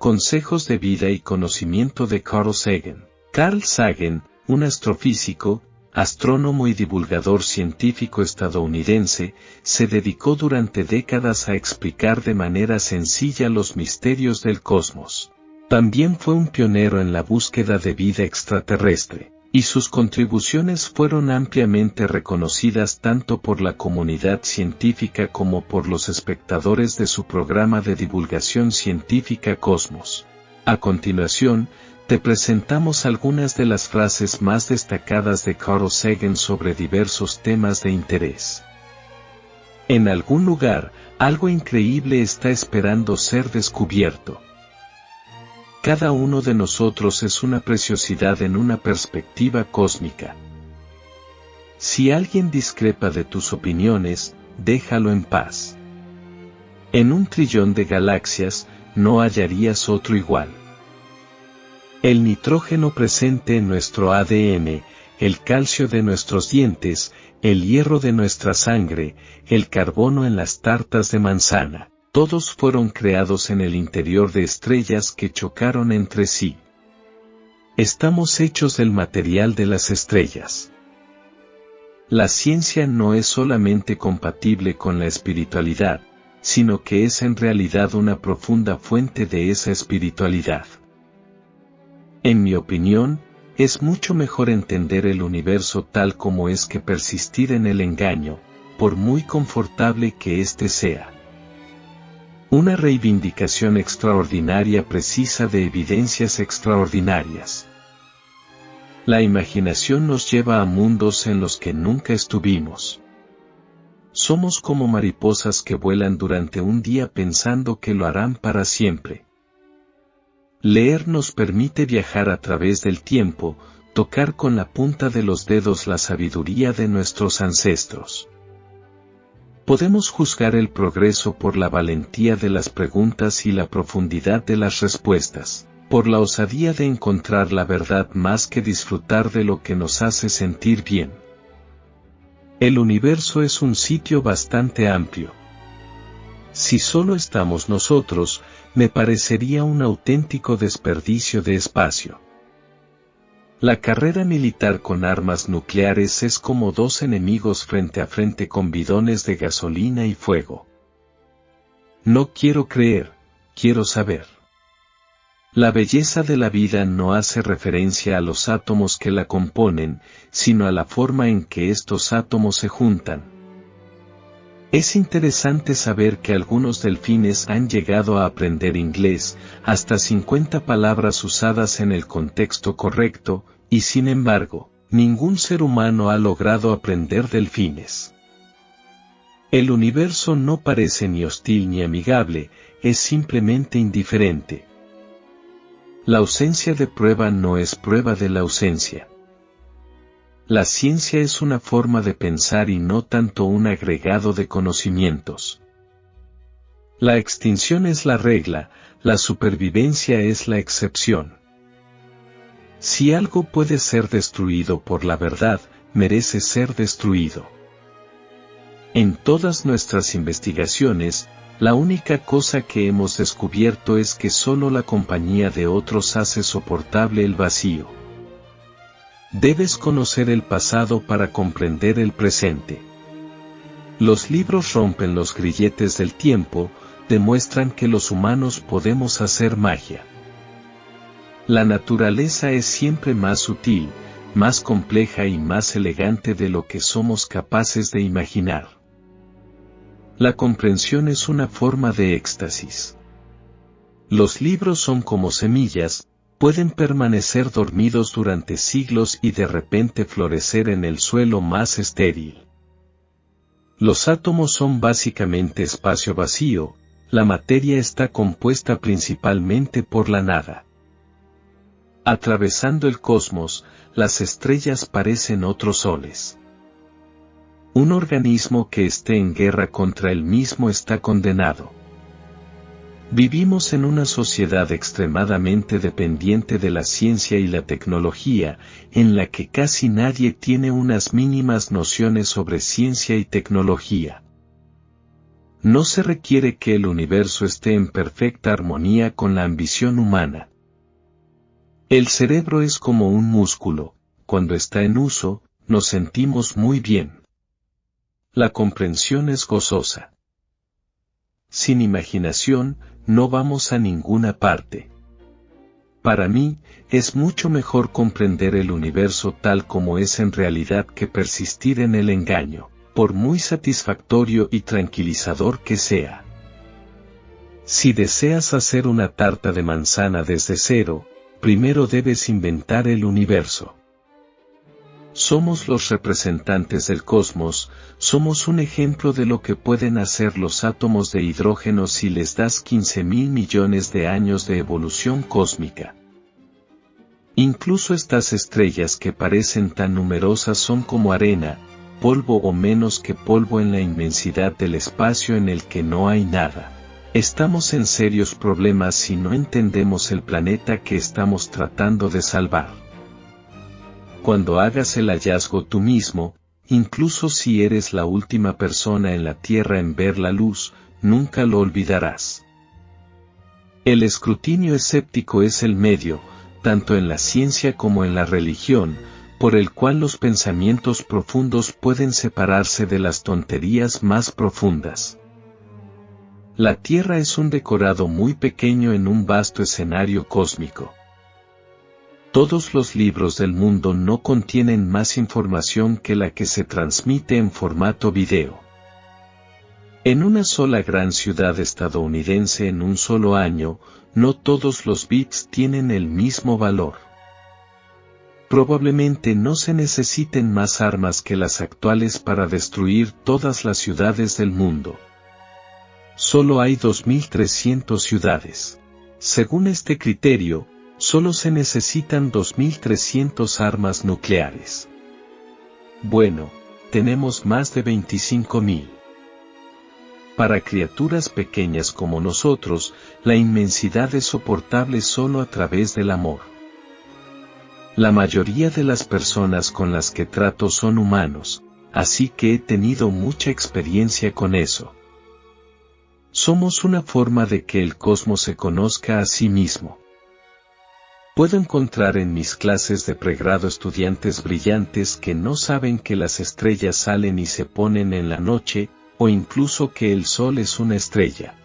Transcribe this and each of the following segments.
Consejos de vida y conocimiento de Carl Sagan. Carl Sagan, un astrofísico, astrónomo y divulgador científico estadounidense, se dedicó durante décadas a explicar de manera sencilla los misterios del cosmos. También fue un pionero en la búsqueda de vida extraterrestre, y sus contribuciones fueron ampliamente reconocidas tanto por la comunidad científica como por los espectadores de su programa de divulgación científica Cosmos. A continuación, te presentamos algunas de las frases más destacadas de Carl Sagan sobre diversos temas de interés. En algún lugar, algo increíble está esperando ser descubierto. Cada uno de nosotros es una preciosidad en una perspectiva cósmica. Si alguien discrepa de tus opiniones, déjalo en paz. En 1 trillón de galaxias, no hallarías otro igual. El nitrógeno presente en nuestro ADN, el calcio de nuestros dientes, el hierro de nuestra sangre, el carbono en las tartas de manzana, todos fueron creados en el interior de estrellas que chocaron entre sí. Estamos hechos del material de las estrellas. La ciencia no es solamente compatible con la espiritualidad, sino que es en realidad una profunda fuente de esa espiritualidad. En mi opinión, es mucho mejor entender el universo tal como es que persistir en el engaño, por muy confortable que éste sea. Una reivindicación extraordinaria precisa de evidencias extraordinarias. La imaginación nos lleva a mundos en los que nunca estuvimos. Somos como mariposas que vuelan durante un día pensando que lo harán para siempre. Leer nos permite viajar a través del tiempo, tocar con la punta de los dedos la sabiduría de nuestros ancestros. Podemos juzgar el progreso por la valentía de las preguntas y la profundidad de las respuestas, por la osadía de encontrar la verdad más que disfrutar de lo que nos hace sentir bien. El universo es un sitio bastante amplio. Si solo estamos nosotros, me parecería un auténtico desperdicio de espacio. La carrera militar con armas nucleares es como dos enemigos frente a frente con bidones de gasolina y fuego. No quiero creer, quiero saber. La belleza de la vida no hace referencia a los átomos que la componen, sino a la forma en que estos átomos se juntan. Es interesante saber que algunos delfines han llegado a aprender inglés, hasta 50 palabras usadas en el contexto correcto, y sin embargo, ningún ser humano ha logrado aprender delfines. El universo no parece ni hostil ni amigable, es simplemente indiferente. La ausencia de prueba no es prueba de la ausencia. La ciencia es una forma de pensar y no tanto un agregado de conocimientos. La extinción es la regla, la supervivencia es la excepción. Si algo puede ser destruido por la verdad, merece ser destruido. En todas nuestras investigaciones, la única cosa que hemos descubierto es que solo la compañía de otros hace soportable el vacío. Debes conocer el pasado para comprender el presente. Los libros rompen los grilletes del tiempo, demuestran que los humanos podemos hacer magia. La naturaleza es siempre más sutil, más compleja y más elegante de lo que somos capaces de imaginar. La comprensión es una forma de éxtasis. Los libros son como semillas, pueden permanecer dormidos durante siglos y de repente florecer en el suelo más estéril. Los átomos son básicamente espacio vacío, la materia está compuesta principalmente por la nada. Atravesando el cosmos, las estrellas parecen otros soles. Un organismo que esté en guerra contra él mismo está condenado. Vivimos en una sociedad extremadamente dependiente de la ciencia y la tecnología, en la que casi nadie tiene unas mínimas nociones sobre ciencia y tecnología. No se requiere que el universo esté en perfecta armonía con la ambición humana. El cerebro es como un músculo, cuando está en uso, nos sentimos muy bien. La comprensión es gozosa. Sin imaginación, no vamos a ninguna parte. Para mí, es mucho mejor comprender el universo tal como es en realidad que persistir en el engaño, por muy satisfactorio y tranquilizador que sea. Si deseas hacer una tarta de manzana desde cero, primero debes inventar el universo. Somos los representantes del cosmos, somos un ejemplo de lo que pueden hacer los átomos de hidrógeno si les das 15.000 millones de años de evolución cósmica. Incluso estas estrellas que parecen tan numerosas son como arena, polvo o menos que polvo en la inmensidad del espacio en el que no hay nada. Estamos en serios problemas si no entendemos el planeta que estamos tratando de salvar. Cuando hagas el hallazgo tú mismo, incluso si eres la última persona en la Tierra en ver la luz, nunca lo olvidarás. El escrutinio escéptico es el medio, tanto en la ciencia como en la religión, por el cual los pensamientos profundos pueden separarse de las tonterías más profundas. La Tierra es un decorado muy pequeño en un vasto escenario cósmico. Todos los libros del mundo no contienen más información que la que se transmite en formato video. En una sola gran ciudad estadounidense en un solo año, no todos los bits tienen el mismo valor. Probablemente no se necesiten más armas que las actuales para destruir todas las ciudades del mundo. Solo hay 2.300 ciudades. Según este criterio, solo se necesitan 2.300 armas nucleares. Bueno, tenemos más de 25.000. Para criaturas pequeñas como nosotros, la inmensidad es soportable solo a través del amor. La mayoría de las personas con las que trato son humanos, así que he tenido mucha experiencia con eso. Somos una forma de que el cosmos se conozca a sí mismo. Puedo encontrar en mis clases de pregrado estudiantes brillantes que no saben que las estrellas salen y se ponen en la noche, o incluso que el sol es una estrella.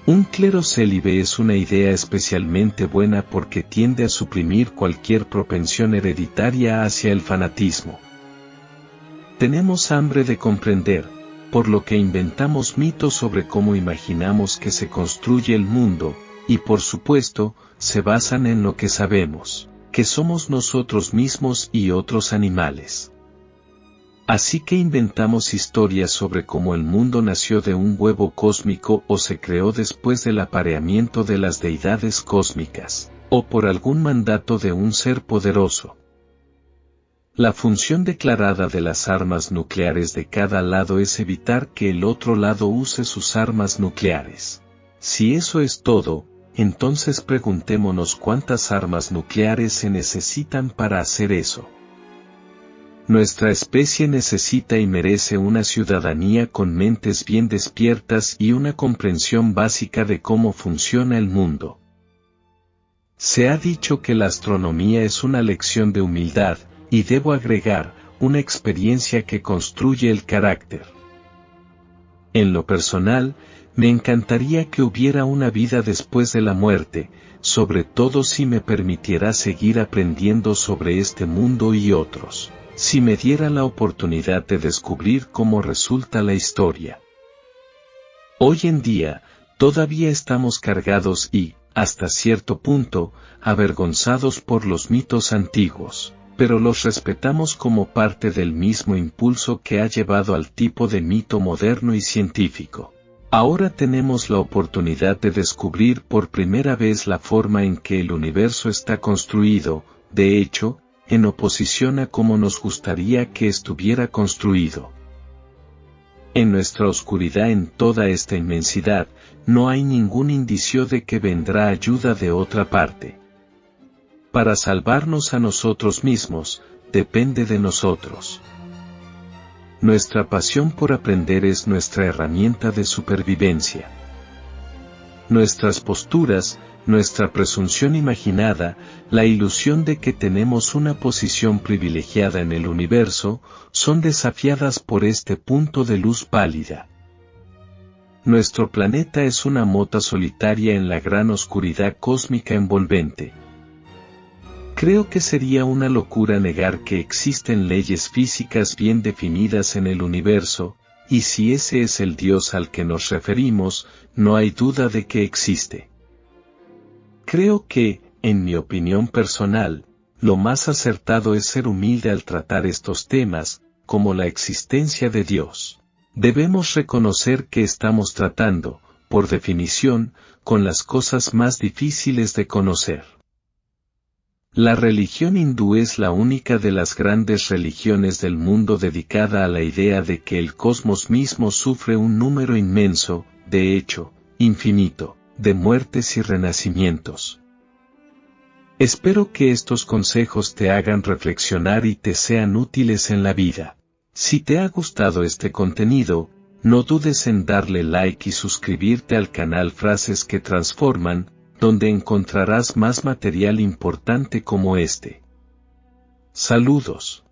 Un clero célibe es una idea especialmente buena porque tiende a suprimir cualquier propensión hereditaria hacia el fanatismo. Tenemos hambre de comprender, por lo que inventamos mitos sobre cómo imaginamos que se construye el mundo, y por supuesto, se basan en lo que sabemos, que somos nosotros mismos y otros animales. Así que inventamos historias sobre cómo el mundo nació de un huevo cósmico o se creó después del apareamiento de las deidades cósmicas, o por algún mandato de un ser poderoso. La función declarada de las armas nucleares de cada lado es evitar que el otro lado use sus armas nucleares. Si eso es todo, entonces preguntémonos cuántas armas nucleares se necesitan para hacer eso. Nuestra especie necesita y merece una ciudadanía con mentes bien despiertas y una comprensión básica de cómo funciona el mundo. Se ha dicho que la astronomía es una lección de humildad, y debo agregar, una experiencia que construye el carácter. En lo personal, me encantaría que hubiera una vida después de la muerte, sobre todo si me permitiera seguir aprendiendo sobre este mundo y otros. Si me diera la oportunidad de descubrir cómo resulta la historia. Hoy en día, todavía estamos cargados y, hasta cierto punto, avergonzados por los mitos antiguos, pero los respetamos como parte del mismo impulso que ha llevado al tipo de mito moderno y científico. Ahora tenemos la oportunidad de descubrir por primera vez la forma en que el universo está construido, de hecho, en oposición a cómo nos gustaría que estuviera construido. En nuestra oscuridad en toda esta inmensidad, no hay ningún indicio de que vendrá ayuda de otra parte. Para salvarnos a nosotros mismos, depende de nosotros. nuestra pasión por aprender es nuestra herramienta de supervivencia. Nuestras posturas, nuestra presunción imaginada, la ilusión de que tenemos una posición privilegiada en el universo, son desafiadas por este punto de luz pálida. Nuestro planeta es una mota solitaria en la gran oscuridad cósmica envolvente. Creo que sería una locura negar que existen leyes físicas bien definidas en el universo, y si ese es el Dios al que nos referimos, no hay duda de que existe. Creo que, en mi opinión personal, lo más acertado es ser humilde al tratar estos temas, como la existencia de Dios. Debemos reconocer que estamos tratando, por definición, con las cosas más difíciles de conocer. La religión hindú es la única de las grandes religiones del mundo dedicada a la idea de que el cosmos mismo sufre un número inmenso, de hecho, infinito, de muertes y renacimientos. Espero que estos consejos te hagan reflexionar y te sean útiles en la vida. Si te ha gustado este contenido, no dudes en darle like y suscribirte al canal Frases que Transforman, donde encontrarás más material importante como este. Saludos.